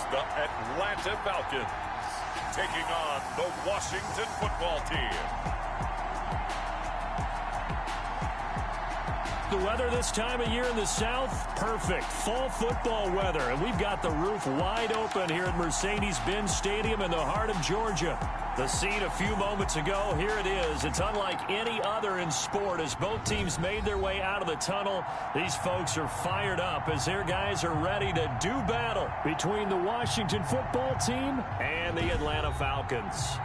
It's the Atlanta Falcons taking on the Washington football team. The weather this time of year in the South, perfect. Fall football weather. And we've got the roof wide open here at Mercedes-Benz Stadium in the heart of Georgia. The scene a few moments ago, here it is. It's unlike any other in sport as both teams made their way out of the tunnel. These folks are fired up as their guys are ready to do battle between the Washington football team and the Atlanta Falcons.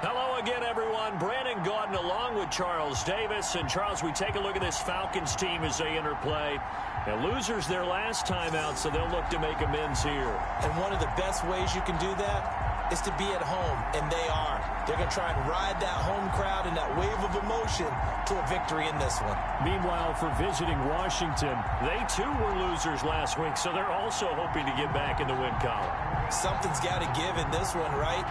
Hello again, everyone. Brandon Gaudin along with Charles Davis. And, Charles, we take a look at this Falcons team as they interplay. Now, losers their last time out, so they'll look to make amends here. And one of the best ways you can do that is to be at home, and they are. They're going to try and ride that home crowd and that wave of emotion to a victory in this one. Meanwhile, for visiting Washington, they too were losers last week, so they're also hoping to get back in the win column. Something's got to give in this one, right?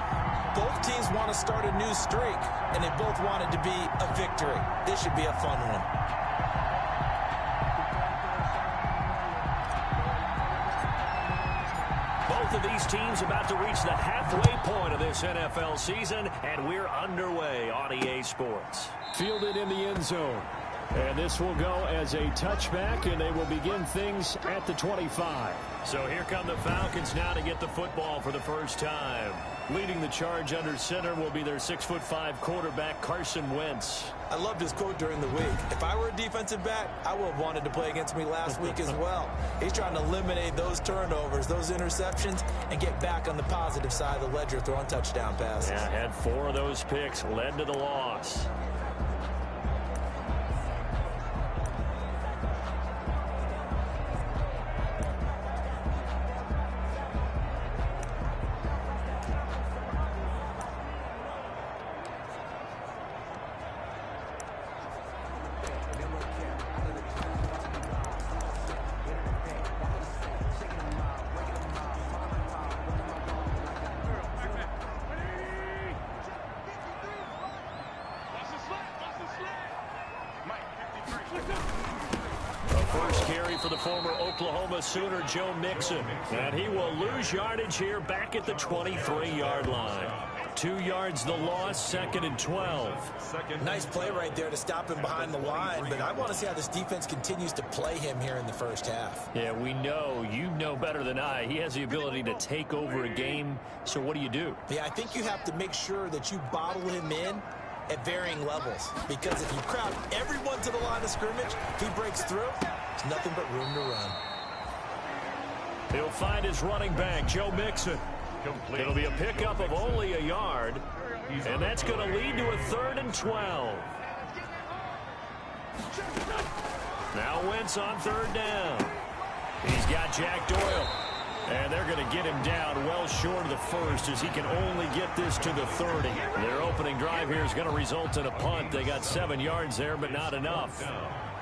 Both teams want to start a new streak, and they both want it to be a victory. This should be a fun one. Both of these teams about to reach the halfway point of this NFL season, and we're underway on EA Sports. Fielded in the end zone. And this will go as a touchback, and they will begin things at the 25. So here come the Falcons now to get the football for the first time. Leading the charge under center will be their 6'5" quarterback, Carson Wentz. I loved his quote during the week. If I were a defensive back, I would have wanted to play against me last week as well. He's trying to eliminate those turnovers, those interceptions, and get back on the positive side of the ledger throwing touchdown passes. Yeah, had 4 of those picks, led to the loss. For the former Oklahoma Sooner, Joe Mixon. And he will lose yardage here back at the 23-yard line. 2 yards the loss, 2nd and 12. Nice play right there to stop him behind the line, but I want to see how this defense continues to play him here in the first half. Yeah, we know, you know better than I, he has the ability to take over a game, so what do? Yeah, I think you have to make sure that you bottle him in at varying levels, because if you crowd everyone to the line of scrimmage, if he breaks through, there's nothing but room to run. He'll find his running back, Joe Mixon. It'll be a pickup of only a yard, and that's going to lead to a 3rd and 12. Now Wentz on 3rd down. He's got Jack Doyle. And they're going to get him down well short of the first as he can only get this to the 30. Their opening drive here is going to result in a punt. They got 7 yards there, but not enough.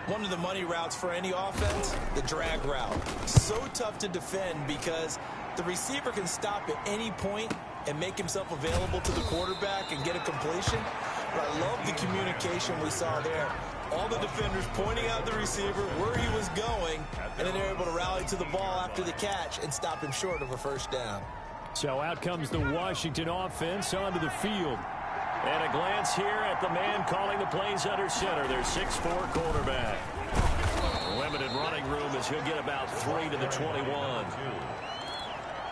One of the money routes for any offense, the drag route. So tough to defend because the receiver can stop at any point and make himself available to the quarterback and get a completion. But I love the communication we saw there. All the defenders pointing out the receiver where he was going, and then they're able to rally to the ball after the catch and stop him short of a first down. So out comes the Washington offense onto the field. And a glance here at the man calling the plays under center, their 6'4" quarterback. Limited running room as he'll get about 3 to the 21.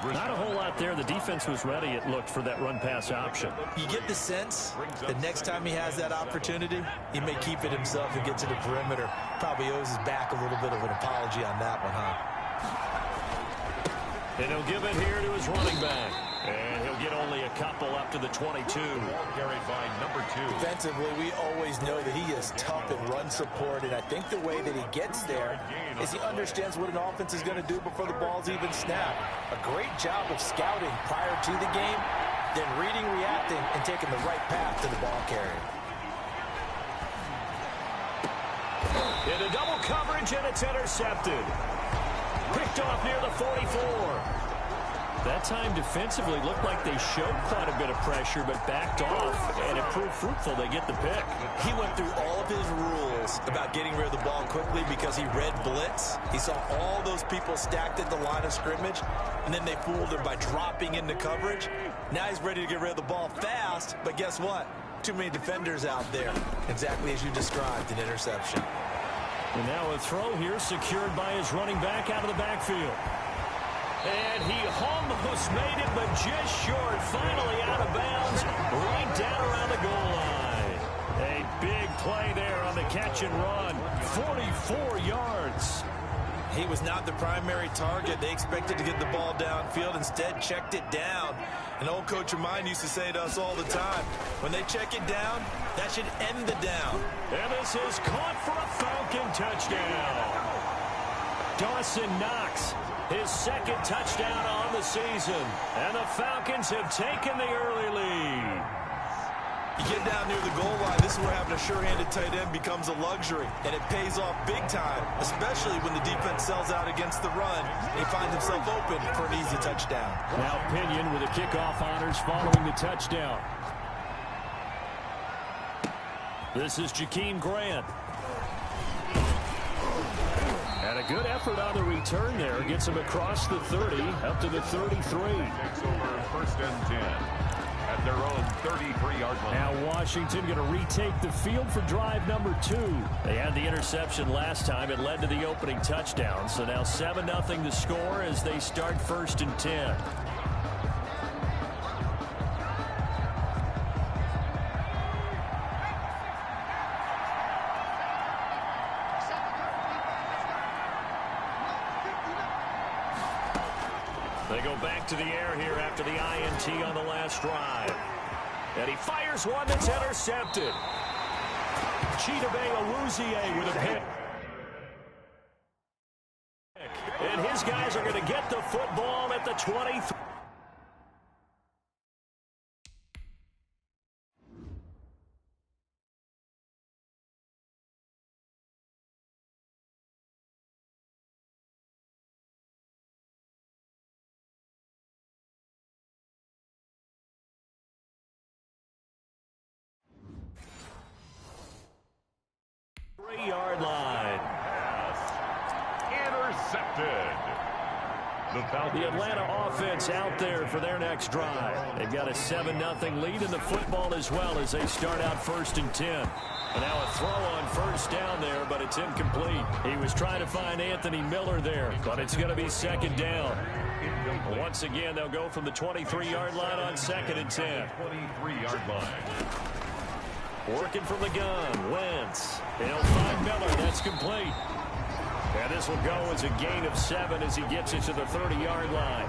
Not a whole lot there. The defense was ready, it looked, for that run-pass option. You get the sense that next time he has that opportunity, he may keep it himself and get to the perimeter. Probably owes his back a little bit of an apology on that one, huh? And he'll give it here to his running back. And he'll get only a couple up to the 22. Carried by number 2. Defensively, we always know that he is tough in run support, and I think the way that he gets there is he understands what an offense is going to do before the ball's even snapped. A great job of scouting prior to the game, then reading, reacting, and taking the right path to the ball carrier. Into double coverage, and it's intercepted. Picked off near the 44. That time defensively looked like they showed quite a bit of pressure but backed off, and it proved fruitful. They get the pick. He went through all of his rules about getting rid of the ball quickly because he read blitz. He saw all those people stacked at the line of scrimmage, and then they fooled him by dropping into coverage. Now he's ready to get rid of the ball fast, but guess what? Too many defenders out there. Exactly as you described, an interception. And now a throw here secured by his running back out of the backfield. And he almost made it, but just short. Finally out of bounds, right down around the goal line. A big play there on the catch and run. 44 yards. He was not the primary target. They expected to get the ball downfield. Instead, checked it down. An old coach of mine used to say to us all the time, when they check it down, that should end the down. And this is caught for a Falcon touchdown. Dawson Knox, his second touchdown on the season. And the Falcons have taken the early lead. You get down near the goal line, this is where having a sure-handed tight end becomes a luxury, and it pays off big time, especially when the defense sells out against the run and he finds himself open for an easy touchdown. Now Pinion with the kickoff honors following the touchdown. This is Jakeem Grant. And a good effort on the return there. Gets him across the 30, up to the 33. Takes over first and 10 at their own 33-yard line. Now Washington going to retake the field for drive number 2. They had the interception last time. It led to the opening touchdown. So now 7-0 the score as they start first and 10. They go back to the air here after the INT on the last drive. And he fires one that's intercepted. Chidobe Awuzie with a pick. And his guys are going to get the football at the 23. Yard line. Intercepted. The Atlanta offense out there for their next drive. They've got a 7-0 lead in the football as well as they start out first and 10. And now a throw on first down there, but it's incomplete. He was trying to find Anthony Miller there, but it's going to be second down. Once again, they'll go from the 23-yard line on second and 10. 23-yard line. Working from the gun, Wentz. He'll find Miller. That's complete. And this will go as a gain of 7 as he gets it to the 30-yard line.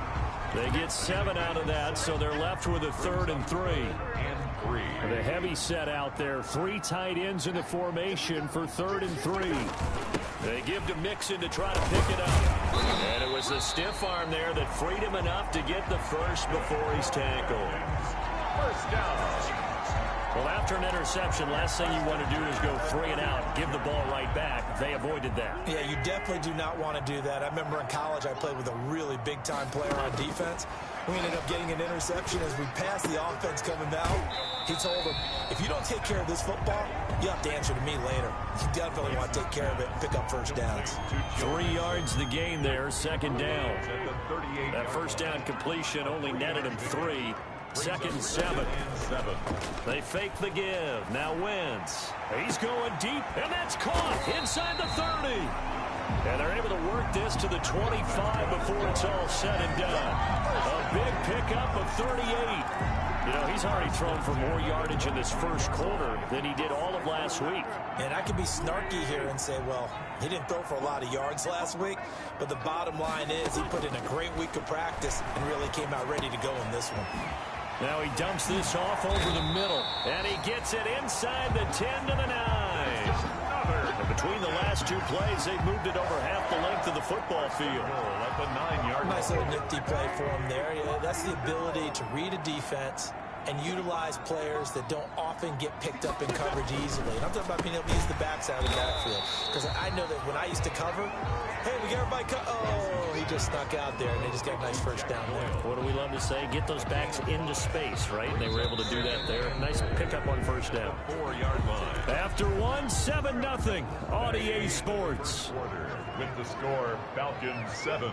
They get 7 out of that, so they're left with a 3rd and 3. The heavy set out there. 3 tight ends in the formation for 3rd and 3. They give to Mixon to try to pick it up. And it was a stiff arm there that freed him enough to get the first before he's tackled. First down. Well, after an interception, last thing you want to do is go 3 and out, give the ball right back. They avoided that. Yeah, you definitely do not want to do that. I remember in college I played with a really big-time player on defense. We ended up getting an interception as we passed the offense coming out. He told him, if you don't take care of this football, you have to answer to me later. You definitely want to take care of it and pick up first downs. 3 yards the gain there, second down. That first down completion only netted him 3. Second and 7. They fake the give. Now Wentz. He's going deep, and that's caught inside the 30. And they're able to work this to the 25 before it's all said and done. A big pickup of 38. You know, he's already thrown for more yardage in this first quarter than he did all of last week. And I could be snarky here and say, well, he didn't throw for a lot of yards last week, but the bottom line is he put in a great week of practice and really came out ready to go in this one. Now he dumps this off over the middle, and he gets it inside the 10 to the 9. And between the last 2 plays, they've moved it over half the length of the football field. At the 9-yard line. Nice little nifty play for him there. Yeah, that's the ability to read a defense and utilize players that don't often get picked up in coverage easily. And I'm talking about being able to use the backside of the backfield. Because I know that when I used to cover, hey, we got everybody oh, he just snuck out there, and they just got a nice first down there. What do we love to say? Get those backs into space, right? And they were able to do that there. Nice pickup on first down. 4-yard line. After 7-0 on EA Sports. With the score, Falcons 7,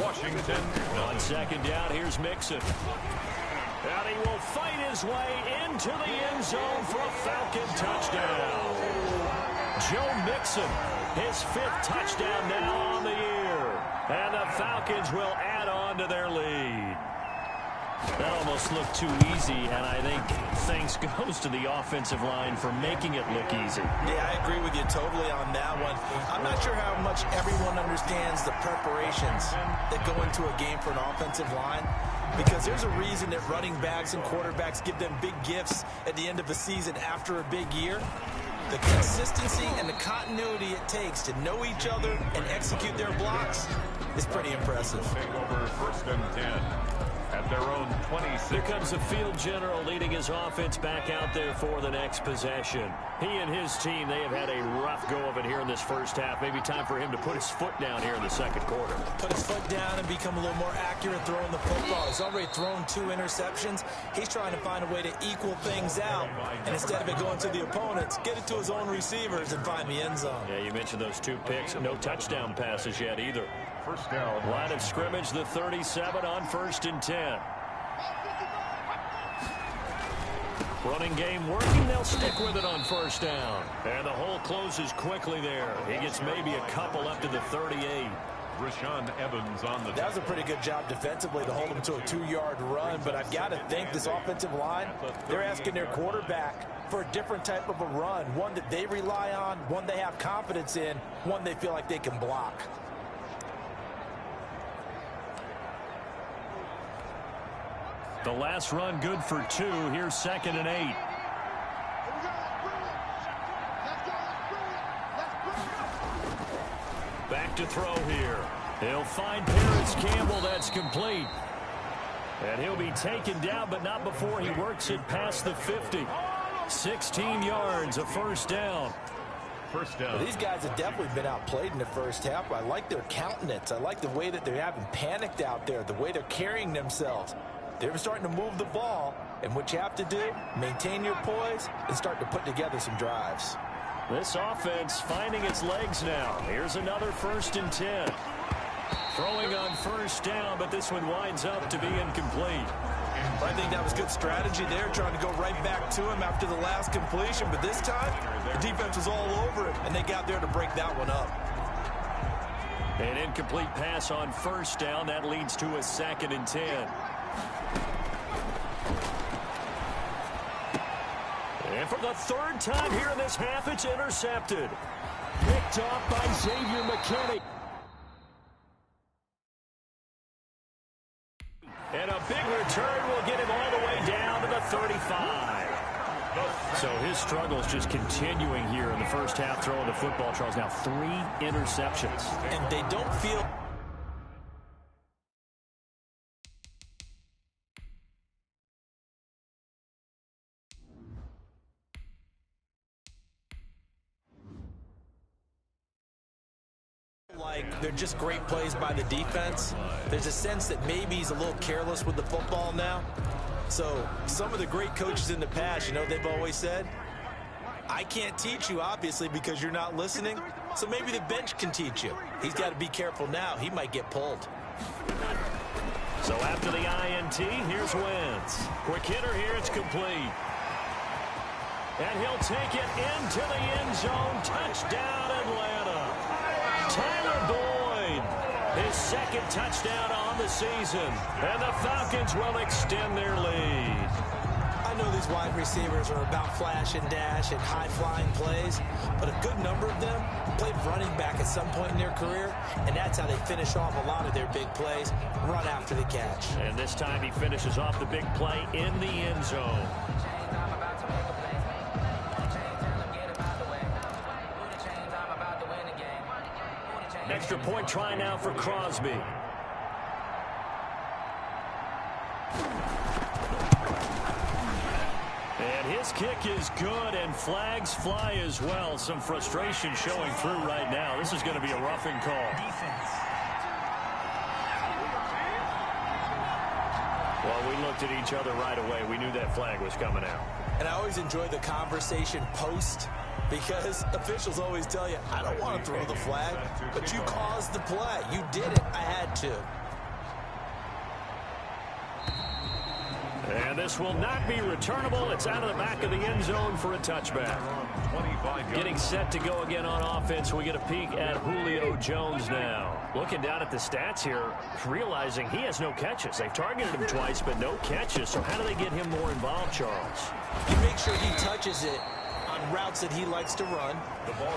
Washington 9. On second down, here's Mixon. And he will fight his way into the end zone for a Falcon touchdown. Joe Mixon, his 5th touchdown now on the year. And the Falcons will add on to their lead. That almost looked too easy, and I think thanks goes to the offensive line for making it look easy. Yeah, I agree with you totally on that one. I'm not sure how much everyone understands the preparations that go into a game for an offensive line, because there's a reason that running backs and quarterbacks give them big gifts at the end of the season after a big year. The consistency and the continuity it takes to know each other and execute their blocks is pretty impressive. Take over 1st and 10. At their own 26. Here comes the field general leading his offense back out there for the next possession. He and his team, they have had a rough go of it here in this first half. Maybe time for him to put his foot down here in the second quarter. Put his foot down and become a little more accurate throwing the football. He's already thrown 2 interceptions. He's trying to find a way to equal things out. And instead of it going to the opponents, get it to his own receivers and find the end zone. Yeah, you mentioned those 2 picks. No touchdown passes yet either. First down. Line of scrimmage, the 37 on 1st and 10. Running game working. They'll stick with it on first down. And the hole closes quickly there. He gets maybe a couple up to the 38. Rashaan Evans on the... That was a pretty good job defensively to hold him to a 2-yard run, but I've got to think this offensive line, they're asking their quarterback for a different type of a run, one that they rely on, one they have confidence in, one they feel like they can block. The last run good for 2. Here's 2nd and 8. Back to throw here. He'll find Paris Campbell. That's complete. And he'll be taken down, but not before he works it past the 50. 16 yards, a first down. First down. Well, these guys have definitely been outplayed in the first half. I like their countenance. I like the way that they haven't panicked out there, the way they're carrying themselves. They're starting to move the ball, and what you have to do, maintain your poise and start to put together some drives. This offense finding its legs now. Here's another 1st and 10. Throwing on first down, but this one winds up to be incomplete. I think that was good strategy there, trying to go right back to him after the last completion, but this time, the defense was all over him, and they got there to break that one up. An incomplete pass on first down. That leads to a 2nd and 10. And for the 3rd time here in this half, it's intercepted. Picked off by Xavier McKinney. And a big return will get him all the way down to the 35. So his struggles just continuing here in the first half throwing the football. Charles, now 3 interceptions. And they don't feel... like they're just great plays by the defense. There's a sense that maybe he's a little careless with the football now. So some of the great coaches in the past, you know, they've always said, I can't teach you, obviously, because you're not listening. So maybe the bench can teach you. He's got to be careful now. He might get pulled. So after the INT, here's Wentz. Quick hitter here, it's complete. And he'll take it into the end zone. Touchdown, Atlanta. Tyler Boyd, his 2nd touchdown on the season. And the Falcons will extend their lead. I know these wide receivers are about flash and dash and high-flying plays, but a good number of them played running back at some point in their career, and that's how they finish off a lot of their big plays, run after the catch. And this time he finishes off the big play in the end zone. Extra point try now for Crosby. And his kick is good, and flags fly as well. Some frustration showing through right now. This is going to be a roughing call. Well, we looked at each other right away. We knew that flag was coming out. And I always enjoy the conversation post, because officials always tell you, I don't want to throw the flag, but you caused the play. You did it. I had to. And this will not be returnable. It's out of the back of the end zone for a touchback. Getting set to go again on offense. We get a peek at Julio Jones now. Looking down at the stats here, realizing he has no catches. They've targeted him twice, but no catches. So how do they get him more involved, Charles? You make sure he touches it on routes that he likes to run,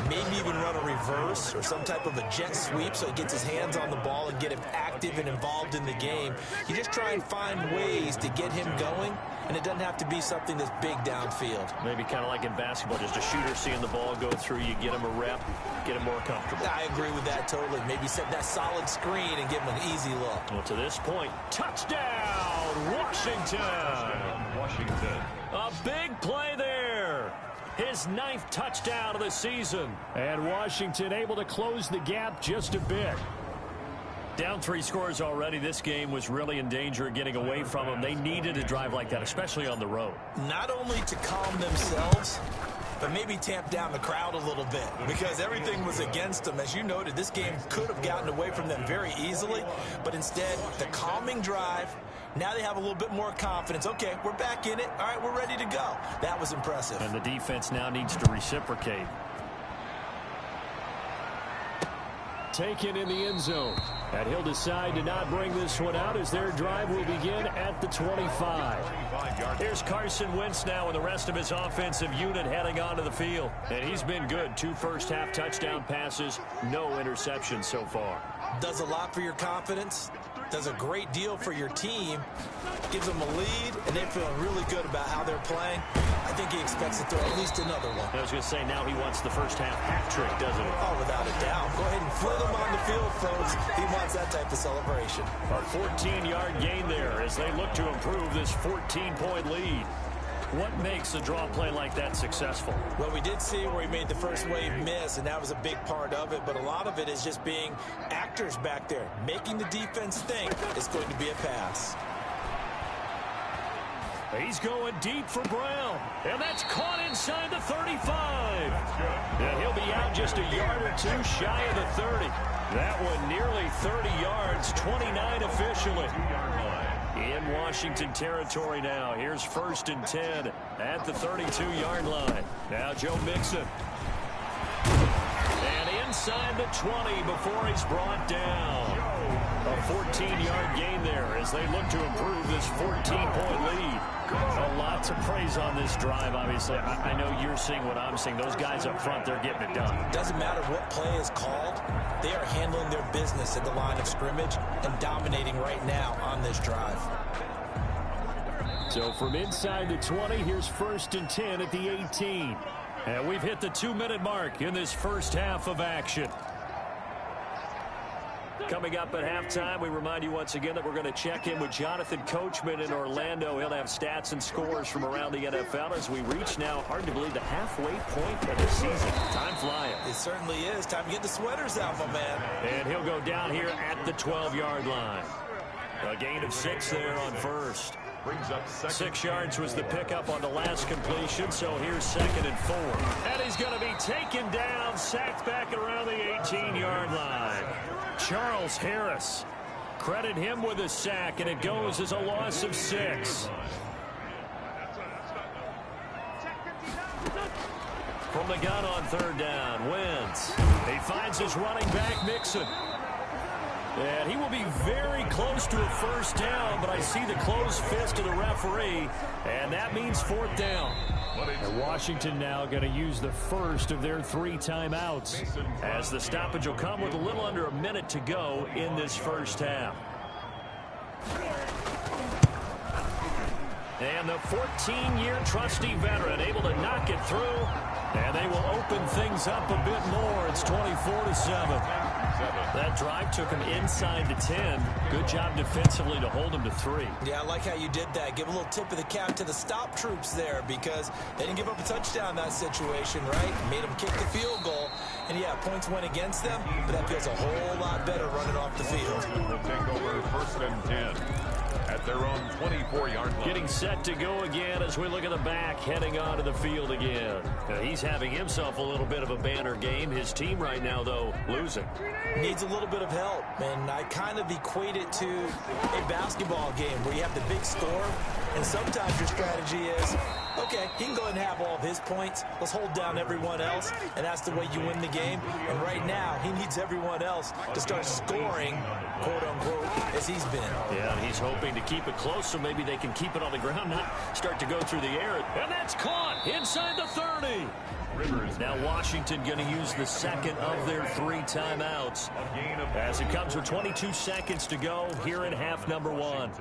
maybe even run a reverse or some type of a jet sweep so he gets his hands on the ball and get him active and involved in the game. You just try and find ways to get him going, and it doesn't have to be something that's big downfield. Maybe kind of like in basketball, just a shooter seeing the ball go through, you get him a rep, get him more comfortable. I agree with that totally. Maybe set that solid screen and give him an easy look. Well, to this point, touchdown, Washington. A big play there. His 9th touchdown of the season. And Washington able to close the gap just a bit. Down 3 scores already. This game was really in danger of getting away from them. They needed a drive like that, especially on the road. Not only to calm themselves, but maybe tamp down the crowd a little bit, because everything was against them. As you noted, this game could have gotten away from them very easily, but instead, the calming drive. Now they have a little bit more confidence. Okay, we're back in it. All right, we're ready to go. That was impressive. And the defense now needs to reciprocate. Taken in the end zone. And he'll decide to not bring this one out as their drive will begin at the 25. Here's Carson Wentz now and the rest of his offensive unit heading onto the field. And he's been good. 2 first-half touchdown passes, no interceptions so far. Does a lot for your confidence. Does a great deal for your team. Gives them a lead, and they're feeling really good about how they're playing. I think he expects to throw at least another one. I was going to say, now he wants the first-half hat trick, doesn't he? Oh, without a doubt. Go ahead and flit him on the field, folks. He wants that type of celebration. A 14-yard gain there as they look to improve this 14-point lead. What makes a draw play like that successful? Well, we did see where he made the first wave miss, and that was a big part of it. But a lot of it is just being actors back there, making the defense think it's going to be a pass. He's going deep for Brown, and that's caught inside the 35. And he'll be out just a yard or 2 shy of the 30. That one nearly 30 yards, 29 officially. In Washington territory now. Here's 1st and 10 at the 32-yard line. Now Joe Mixon. And inside the 20 before he's brought down. A 14-yard gain there as they look to improve this 14-point lead. A lot to praise on this drive, obviously. I know you're seeing what I'm seeing. Those guys up front, they're getting it done. Doesn't matter what play is called. They are handling their business at the line of scrimmage and dominating right now on this drive. So from inside the 20, here's 1st and 10 at the 18. And we've hit the 2-minute mark in this first half of action. Coming up at halftime, we remind you once again that we're going to check in with Jonathan Coachman in Orlando. He'll have stats and scores from around the NFL as we reach now, hard to believe, the halfway point of the season. Time flying. It certainly is. Time to get the sweaters out, my man. And he'll go down here at the 12-yard line. A gain of 6 there on first. 6 yards was the pickup on the last completion, so here's 2nd and 4. And he's going to be taken down, sacked back around the 18-yard line. Charles Harris, credit him with a sack, and it goes as a loss of 6. From the gun on 3rd down, Wentz. He finds his running back, Mixon. And he will be very close to a 1st down, but I see the closed fist of the referee, and that means 4th down. And Washington now going to use the first of their 3 timeouts, as the stoppage will come with a little under a minute to go in this first half. And the 14-year trusty veteran able to knock it through, and they will open things up a bit more. It's 24-7. That drive took him inside the 10. Good job defensively to hold him to 3. Yeah, I like how you did that. Give a little tip of the cap to the stop troops there because they didn't give up a touchdown in that situation, right? Made them kick the field goal. And, yeah, points went against them, but that feels a whole lot better running off the field. Will take over 1st and 10 at their own 24-yard line. Getting set to go again as we look at the back, heading onto the field again. He's having himself a little bit of a banner game. His team right now, though, losing. Needs a little bit of help, and I kind of equate it to a basketball game where you have the big score, and sometimes your strategy is, okay, he can go ahead and have all of his points. Let's hold down everyone else, and that's the way you win the game. And right now, he needs everyone else to start scoring, quote-unquote, as he's been. Yeah, and he's hoping to keep it close so maybe they can keep it on the ground, not start to go through the air. And that's caught inside the 30. Now Washington going to use the second of their 3 timeouts as it comes with 22 seconds to go here in half number 1.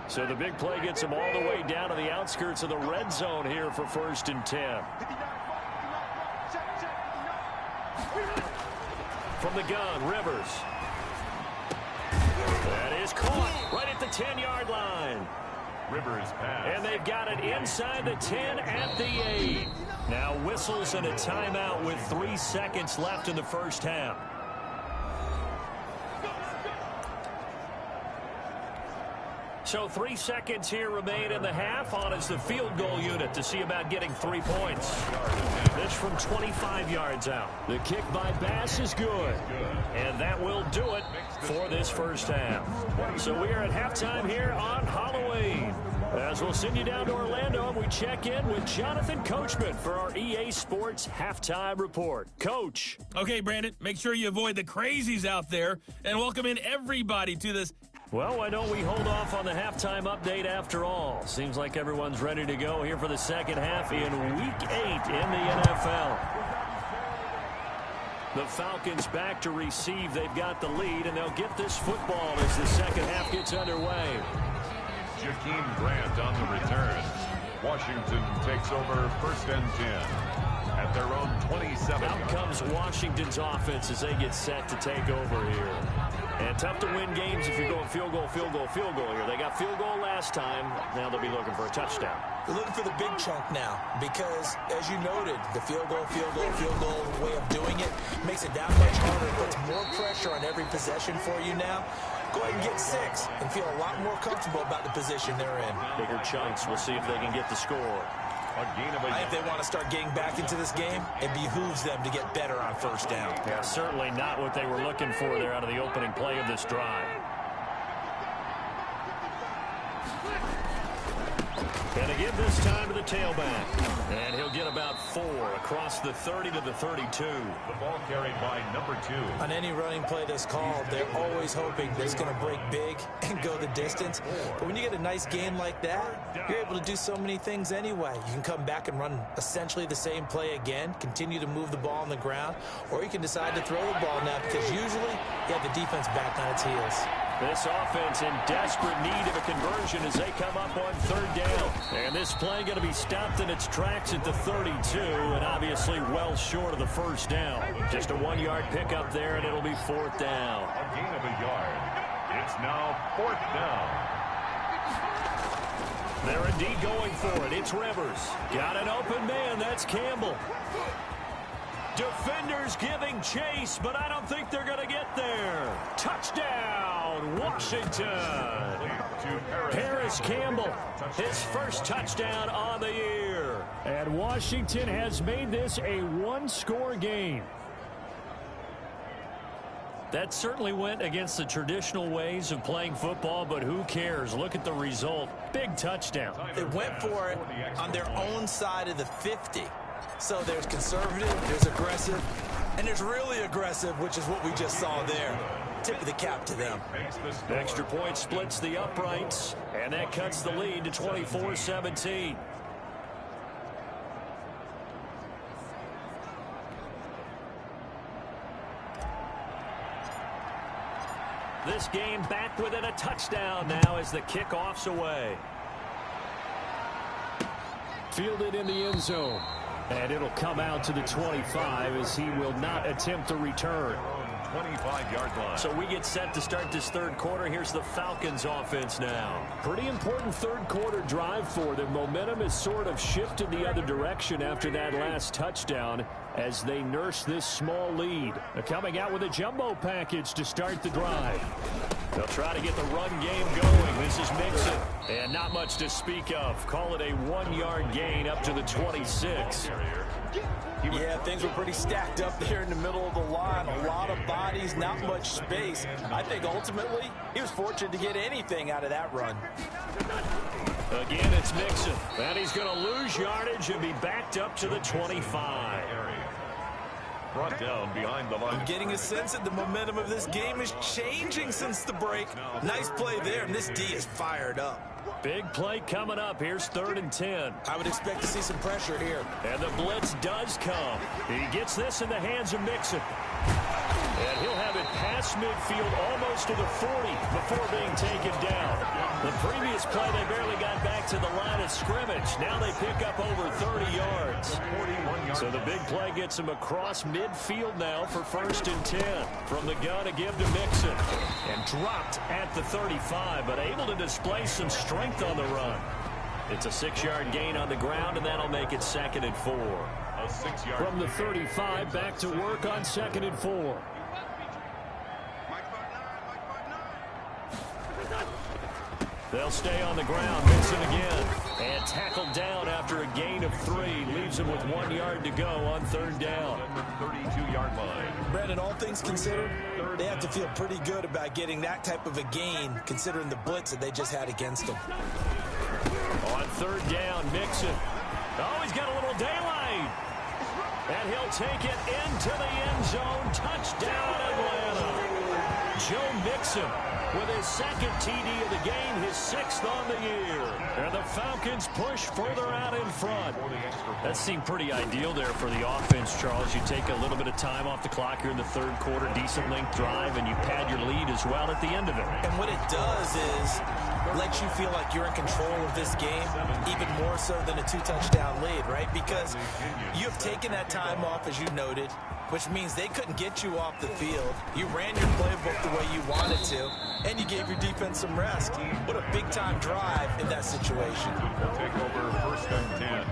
So the big play gets him all the way down to the outskirts of the red zone here for 1st and 10. From the gun, Rivers. That is caught right at the 10-yard line. Rivers pass. And they've got it inside the 10 at the 8. Now whistles and a timeout with 3 seconds left in the first half. So 3 seconds here remain in the half. On is the field goal unit to see about getting 3 points. This from 25 yards out. The kick by Bass is good. And that will do it for this first half. So we are at halftime here on Halloween. As we'll send you down to Orlando, and we check in with Jonathan Coachman for our EA Sports Halftime Report. Coach. Okay, Brandon, make sure you avoid the crazies out there and welcome in everybody to this. Well, why don't we hold off on the halftime update after all? Seems like everyone's ready to go here for the second half in Week 8 in the NFL. The Falcons back to receive. They've got the lead, and they'll get this football as the second half gets underway. Jakeem Grant on the return. Washington takes over 1st and 10 at their own 27. Out comes Washington's offense as they get set to take over here. And tough to win games if you're going field goal, field goal, field goal here. They got field goal last time. Now they'll be looking for a touchdown. They're looking for the big chunk now because, as you noted, the field goal way of doing it makes it that much harder. It puts more pressure on every possession for you now. Go ahead and get 6 and feel a lot more comfortable about the position they're in. Bigger chunks. We'll see if they can get the score. If they want to start getting back into this game, it behooves them to get better on 1st down. Yeah, certainly not what they were looking for there out of the opening play of this drive. And again this time to the tailback. And he'll get about 4 across the 30 to the 32. The ball carried by number 2. On any running play that's called, they're always hoping that it's going to break big and go the distance. But when you get a nice gain like that, you're able to do so many things anyway. You can come back and run essentially the same play again, continue to move the ball on the ground, or you can decide to throw the ball now because usually you have the defense back on its heels. This offense in desperate need of a conversion as they come up on 3rd down. And this play going to be stopped in its tracks at the 32, and obviously well short of the 1st down. Just a 1-yard pickup there, and it'll be 4th down. A gain of a yard. It's now 4th down. They're indeed going for it. It's Rivers. Got an open man. That's Campbell. Defenders giving chase, but I don't think they're going to get there. Touchdown, Washington. Paris Campbell, his first touchdown on the year. And Washington has made this a 1-score game. That certainly went against the traditional ways of playing football, but who cares? Look at the result. Big touchdown. They went for it on their own side of the 50. So there's conservative, there's aggressive, and there's really aggressive, which is what we just saw there. Tip of the cap to them. Extra point splits the uprights, and that cuts the lead to 24-17. This game back within a touchdown now as the kickoff's away. Fielded in the end zone. And it'll come out to the 25 as he will not attempt a return. 25-yard line. So we get set to start this third quarter. Here's the Falcons offense now. Pretty important third quarter drive for them. Momentum has sort of shifted the other direction after that last touchdown as they nurse this small lead. They're coming out with a jumbo package to start the drive. They'll try to get the run game going. This is Mixon. And not much to speak of. Call it a 1-yard gain up to the 26. Yeah, things were pretty stacked up there in the middle of the line. A lot of bodies, not much space. I think ultimately he was fortunate to get anything out of that run. Again, it's Mixon. And he's going to lose yardage and be backed up to the 25. Brought down behind the line. I'm getting a sense that the momentum of this game is changing since the break. Nice play there, and this D is fired up. Big play coming up. Here's 3rd and 10. I would expect to see some pressure here. And the blitz does come. He gets this in the hands of Mixon. And he'll have it past midfield almost to the 40 before being taken down. The previous play, they barely got back to the line of scrimmage. Now they pick up over 30 yards. So the big play gets him across midfield now for 1st and 10. From the gun to give to Mixon. And dropped at the 35, but able to display some strength on the run. It's a 6-yard gain on the ground, and that'll make it 2nd and 4. A 6-yard. From the 35, back to work on 2nd and 4. They'll stay on the ground. Mixon again. And tackled down after a gain of 3. Leaves him with 1 yard to go on 3rd down. 32-yard line. Brandon, all things considered, they have to feel pretty good about getting that type of a gain, considering the blitz that they just had against them. On 3rd down, Mixon. Oh, he's got a little daylight. And he'll take it into the end zone. Touchdown, Atlanta. Joe Mixon with his 2nd TD of the game, his 6th on the year. And the Falcons push further out in front. That seemed pretty ideal there for the offense, Charles. You take a little bit of time off the clock here in the 3rd quarter, decent length drive, and you pad your lead as well at the end of it. And what it does is let you feel like you're in control of this game, even more so than a 2-touchdown lead, right? Because you have taken that time off, as you noted, which means they couldn't get you off the field. You ran your playbook the way you wanted to, and you gave your defense some rest. What a big-time drive in that situation. We'll take over 1st and 10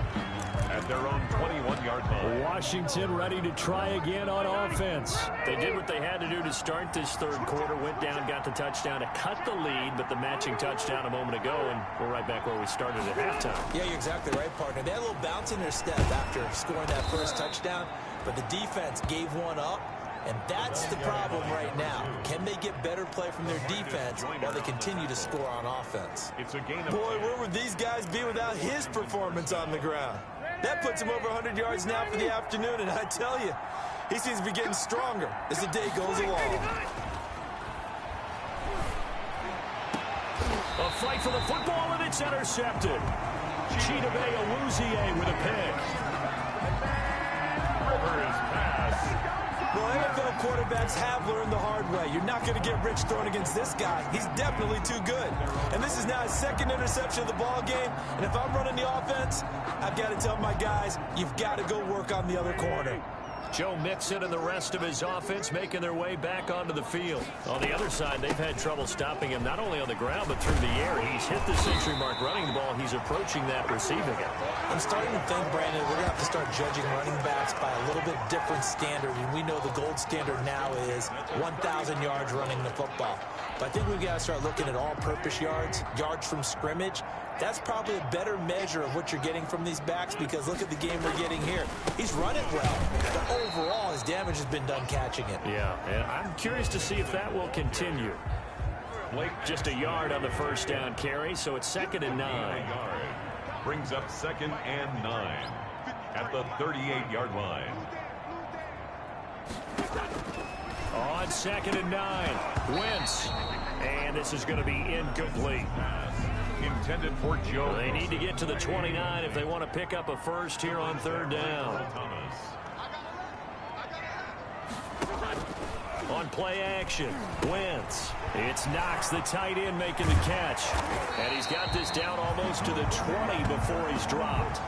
at their own 21-yard line. Washington ready to try again on offense. They did what they had to do to start this 3rd quarter. Went down, got the touchdown to cut the lead, but the matching touchdown a moment ago, and we're right back where we started at halftime. Yeah, you're exactly right, partner. They had a little bounce in their step after scoring that first touchdown, but the defense gave one up, and that's the problem right now. Can they get better play from their defense while they continue to score on offense? It's a gain of Boy, where would these guys be without his performance on the ground? That puts him over 100 yards now for the afternoon, and I tell you, he seems to be getting stronger as the day goes along. A fight for the football, and it's intercepted. Chidobe Awuzie with a pick. Rivers pass. Well, NFL quarterbacks have learned the hard way. You're not going to get rich throwing against this guy. He's definitely too good. And this is now his 2nd interception of the ball game. And if I'm running the offense, I've got to tell my guys, you've got to go work on the other corner. Joe Mixon and the rest of his offense making their way back onto the field. On the other side, they've had trouble stopping him not only on the ground but through the air. He's hit the century mark running the ball. He's approaching that receiving it. I'm starting to think, Brandon, we're going to have to start judging running backs by a little bit different standard. And we know the gold standard now is 1,000 yards running the football. But I think we've got to start looking at all-purpose yards, yards from scrimmage. That's probably a better measure of what you're getting from these backs, because look at the game we're getting here. He's running well, but overall his damage has been done catching it. Yeah, and I'm curious to see if that will continue. Blake just a yard on the 1st down carry, so it's 2nd and 9. Brings up 2nd and 9 at the 38-yard line. On 2nd and 9, Wentz. And this is going to be incomplete. Intended for Joe. They need to get to the 29 if they want to pick up a first here on 3rd down. On play action, Wentz. It's Knox, the tight end, making the catch. And he's got this down almost to the 20 before he's dropped.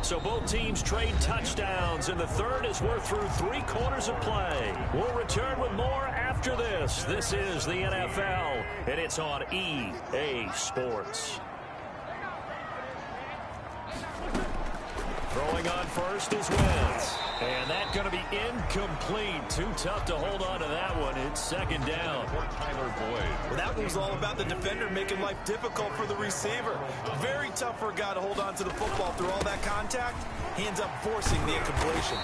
So both teams trade touchdowns, and the third as we're through 3 quarters of play. We'll return with more after this. This is the NFL, and it's on EA Sports. Throwing on first is Wentz. And that's going to be incomplete. Too tough to hold on to that one. It's second down. Tyler Boyd. Well, that one was all about the defender making life difficult for the receiver. Very tough for a guy to hold on to the football through all that contact. He ends up forcing the incompletion.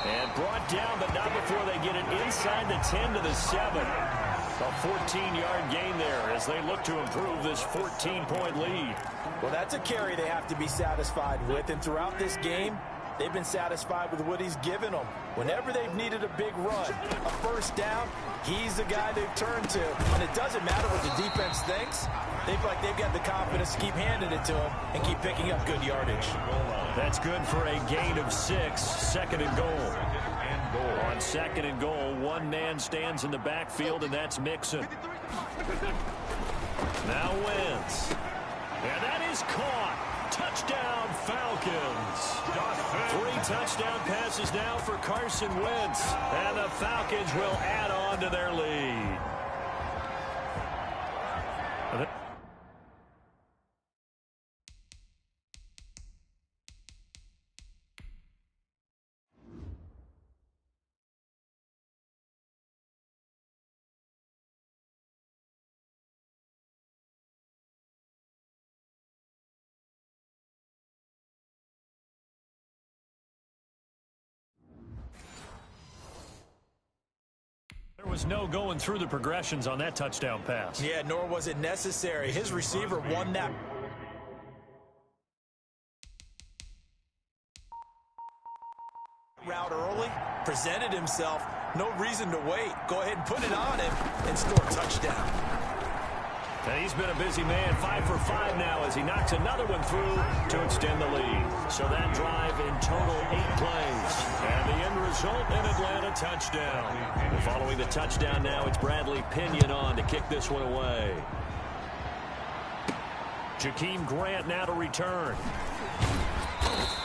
And brought down, but not before they get it inside the 10 to the 7. A 14-yard gain there as they look to improve this 14-point lead. Well, that's a carry they have to be satisfied with. And throughout this game, they've been satisfied with what he's given them. Whenever they've needed a big run, a first down, he's the guy they've turned to. And it doesn't matter what the defense thinks. They feel like they've got the confidence to keep handing it to him and keep picking up good yardage. That's good for a gain of 6. Second and goal. On second and goal, one man stands in the backfield, and that's Mixon. Now Wentz. And that is caught. Touchdown, Falcons. 3 touchdown passes now for Carson Wentz. And the Falcons will add on to their lead. There was no going through the progressions on that touchdown pass. Yeah, nor was it necessary. His receiver won that. Route early, presented himself. No reason to wait. Go ahead and put it on him and score a touchdown. And he's been a busy man, 5 for 5 now as he knocks another one through to extend the lead. So that drive in total 8 plays. And the end result, an Atlanta touchdown. And following the touchdown now, it's Bradley Pinion on to kick this one away. Jakeem Grant now to return.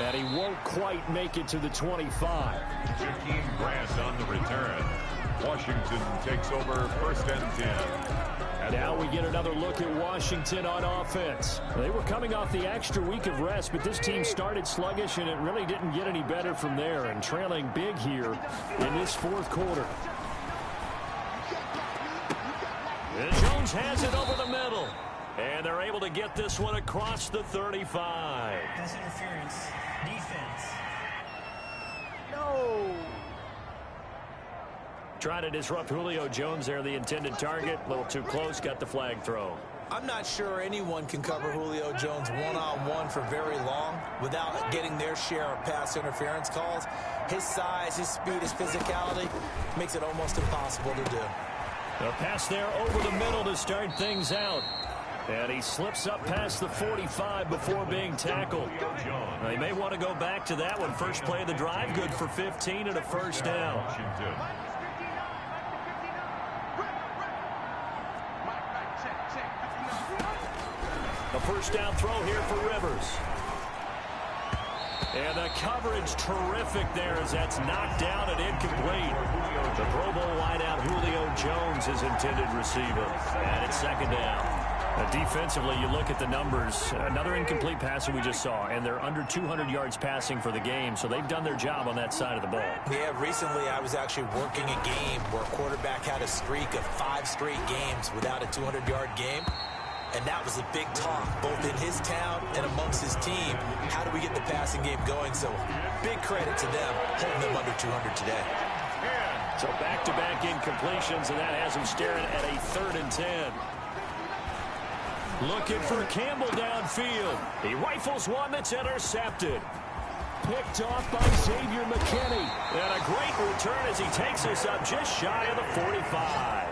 And he won't quite make it to the 25. Jakeem Grant on the return. Washington takes over first and 10. Now we get another look at Washington on offense. They were coming off the extra week of rest, but this team started sluggish, and it really didn't get any better from there, and trailing big here in this fourth quarter. And Jones has it over the middle, and they're able to get this one across the 35. Pass interference. Defense. No. Trying to disrupt Julio Jones there, the intended target. A little too close, got the flag throw. I'm not sure anyone can cover Julio Jones one-on-one for very long without getting their share of pass interference calls. His size, his speed, his physicality makes it almost impossible to do. A pass there over the middle to start things out. And he slips up past the 45 before being tackled. They may want to go back to that one. First play of the drive, good for 15 and a first down. A first down throw here for Rivers. And the coverage terrific there as that's knocked down and incomplete. The Pro Bowl wideout Julio Jones is intended receiver. And it's second down. Defensively, you look at the numbers. Another incomplete pass that we just saw, and they're under 200 yards passing for the game, so they've done their job on that side of the ball. Yeah, recently I was actually working a game where a quarterback had a streak of 5 straight games without a 200-yard game. And that was a big talk, both in his town and amongst his team. How do we get the passing game going? So big credit to them, holding them under 200 today. So back-to-back incompletions, and that has them staring at a 3rd and 10. Looking for Campbell downfield. He rifles one that's intercepted. Picked off by Xavier McKinney. And a great return as he takes us up just shy of the 45.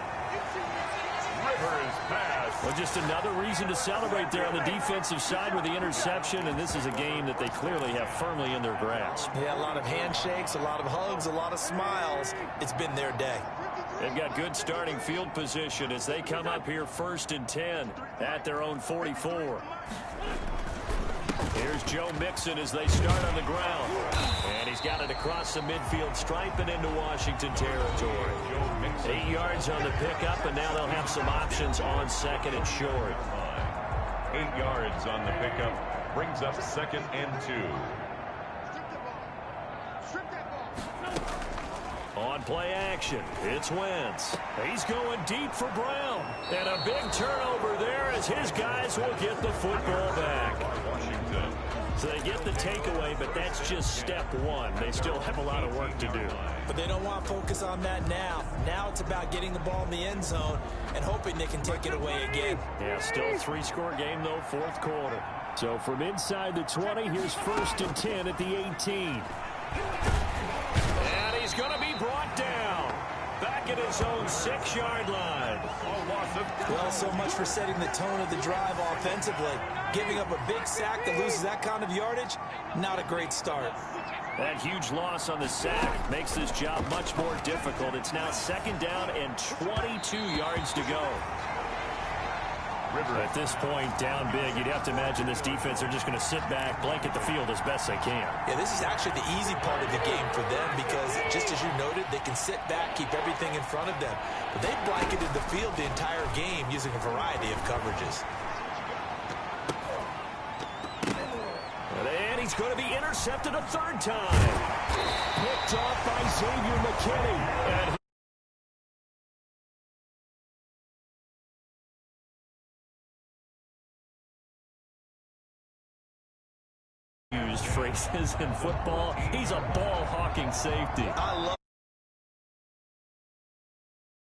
Rivers his pass. Well, just another reason to celebrate there on the defensive side with the interception, and this is a game that they clearly have firmly in their grasp. Yeah, a lot of handshakes, a lot of hugs, a lot of smiles. It's been their day. They've got good starting field position as they come up here 1st and 10 at their own 44. Here's Joe Mixon as they start on the ground. And he's got it across the midfield stripe and into Washington territory. 8 yards on the pickup, and now they'll have some options on 2nd and short. 8 yards on the pickup. Brings up 2nd and 2. On play action, it's Wentz. He's going deep for Brown. And a big turnover there as his guys will get the football back. Washington. So they get the takeaway, but that's just step one. They still have a lot of work to do. But they don't want to focus on that now. Now it's about getting the ball in the end zone and hoping they can take it away again. Yeah, still a 3-score game, though, 4th quarter. So from inside the 20, here's 1st and 10 at the 18. And he's going to be brought down. Back at his own 6-yard line. Well, so much for setting the tone of the drive offensively. Giving up a big sack that loses that kind of yardage, not a great start. That huge loss on the sack makes this job much more difficult. It's now 2nd down and 22 yards to go. At this point, down big, you'd have to imagine this defense are just going to sit back, blanket the field as best they can. Yeah, this is actually the easy part of the game for them because, just as you noted, they can sit back, keep everything in front of them. But they blanketed the field the entire game using a variety of coverages. And he's going to be intercepted a 3rd time. Picked off by Xavier McKinney. And used phrases in football. He's a ball-hawking safety. I love